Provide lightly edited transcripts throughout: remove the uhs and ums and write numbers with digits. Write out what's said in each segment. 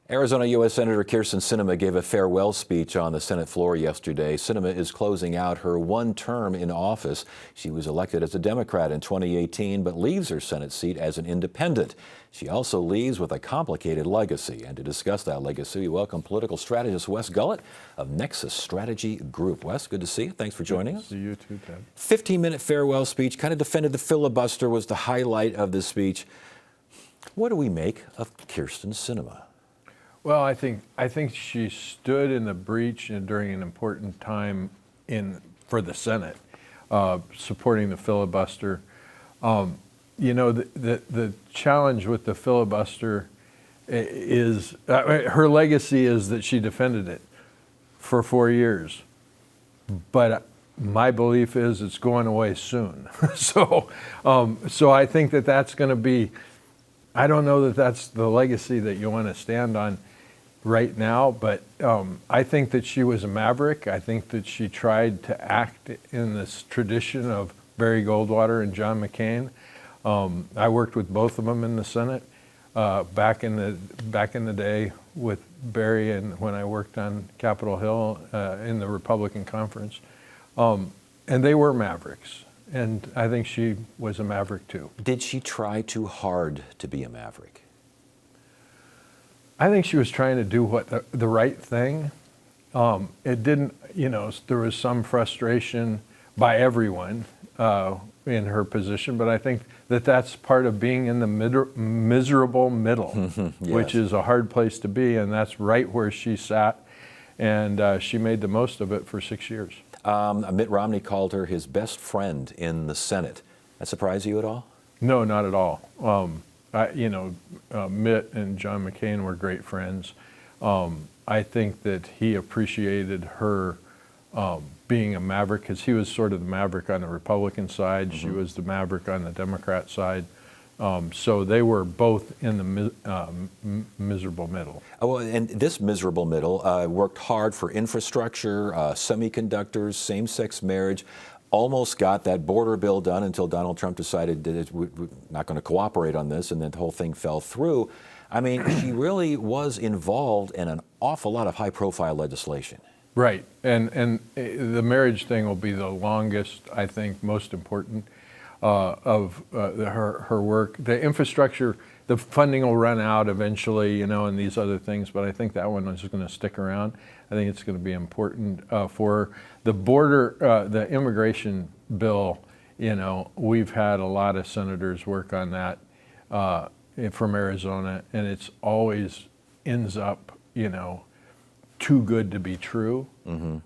Arizona U.S. Senator Kyrsten Sinema gave a farewell speech on the Senate floor yesterday. Sinema is closing out her one term in office. She was elected as a Democrat in 2018, but leaves her Senate seat as an independent. She also leaves with a complicated legacy. And to discuss that legacy, we welcome political strategist Wes Gullett of Nexus Strategy Group. Wes, good to see you. Thanks for joining us. See you too, Ted. 15-minute farewell speech, kind of defended the filibuster, was the highlight of the speech. What do we make of Kyrsten Sinema? Well, I think she stood in the breach during an important time for the Senate, supporting the filibuster. You know, the challenge with the filibuster is her legacy is that she defended it for 4 years, but my belief is it's going away soon. So I think that's going to be. I don't know that that's the legacy that you want to stand on right now, but I think that she was a maverick. I think that she tried to act in this tradition of Barry Goldwater and John McCain. I worked with both of them in the Senate back in the day with Barry, and when I worked on Capitol Hill in the Republican conference, and they were mavericks. And I think she was a maverick too. Did she try too hard to be a maverick? I think she was trying to do what the right thing. It didn't, you know, there was some frustration by everyone in her position, but I think that's part of being in the miserable middle, Yes. Which is a hard place to be, and that's right where she sat, and she made the most of it for 6 years. Mitt Romney called her his best friend in the Senate. That surprise you at all? No, not at all. Mitt and John McCain were great friends. I think that he appreciated her being a maverick because he was sort of the maverick on the Republican side. Mm-hmm. She was the maverick on the Democrat side. So they were both in the miserable middle. Oh, well, and this miserable middle worked hard for infrastructure, semiconductors, same-sex marriage, almost got that border bill done until Donald Trump decided that we're not going to cooperate on this, and then the whole thing fell through. I mean, she really was involved in an awful lot of high-profile legislation. Right, and the marriage thing will be the longest, I think, most important of her work. The infrastructure, the funding will run out eventually, you know, and these other things, but I think that one is going to stick around. I think it's going to be important for the border, the immigration bill. You know, we've had a lot of senators work on that from Arizona, and it's always ends up, you know, too good to be true, mm-hmm.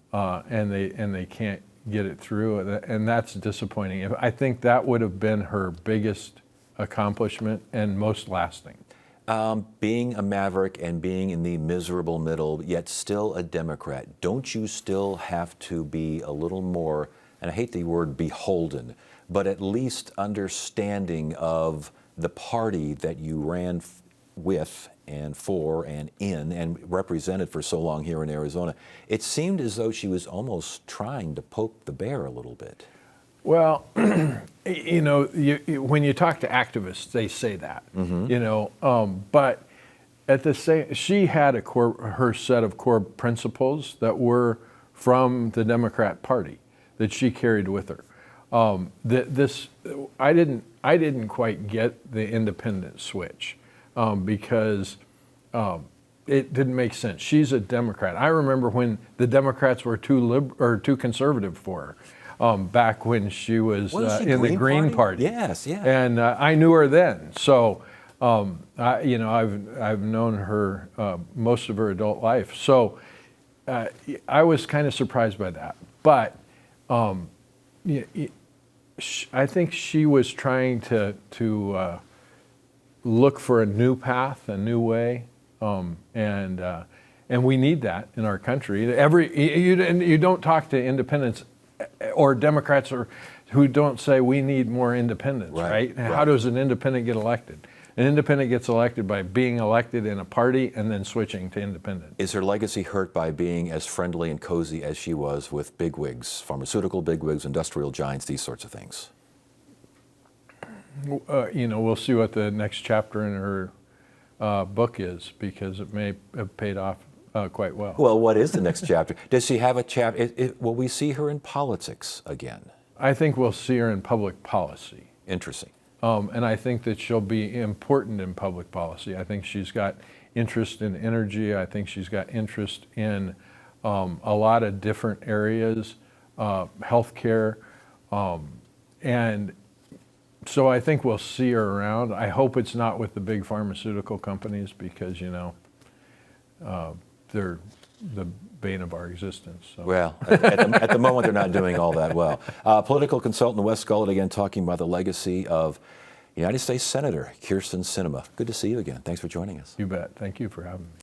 and they can't get it through, and that's disappointing. I think that would have been her biggest accomplishment and most lasting. Being a maverick and being in the miserable middle, yet still a Democrat, don't you still have to be a little more, and I hate the word beholden, but at least understanding of the party that you ran with and for and in and represented for so long here in Arizona? It seemed as though she was almost trying to poke the bear a little bit. Well, you know, when you talk to activists, they say that, mm-hmm. you know, but at the same, she had her set of core principles that were from the Democrat Party that she carried with her. I didn't quite get the independent switch because it didn't make sense. She's a Democrat. I remember when the Democrats were too conservative for her. Back when she was in the Green Party. Yes, yeah. And I knew her then. So, I've known her most of her adult life. So, I was kind of surprised by that. But I think she was trying to look for a new path, a new way, and we need that in our country. You don't talk to independents or Democrats who don't say we need more independence, right? How does an independent get elected? An independent gets elected by being elected in a party and then switching to independent. Is her legacy hurt by being as friendly and cozy as she was with bigwigs, pharmaceutical bigwigs, industrial giants, these sorts of things? We'll see what the next chapter in her book is, because it may have paid off quite well. Well, what is the next chapter? Does she have a chapter? Will we see her in politics again? I think we'll see her in public policy. Interesting. And I think that she'll be important in public policy. I think she's got interest in energy. I think she's got interest in a lot of different areas, healthcare. And so I think we'll see her around. I hope it's not with the big pharmaceutical companies, because, they're the bane of our existence. So. Well, at the moment, they're not doing all that well. Political consultant Wes Gullett again talking about the legacy of United States Senator Kyrsten Sinema. Good to see you again. Thanks for joining us. You bet. Thank you for having me.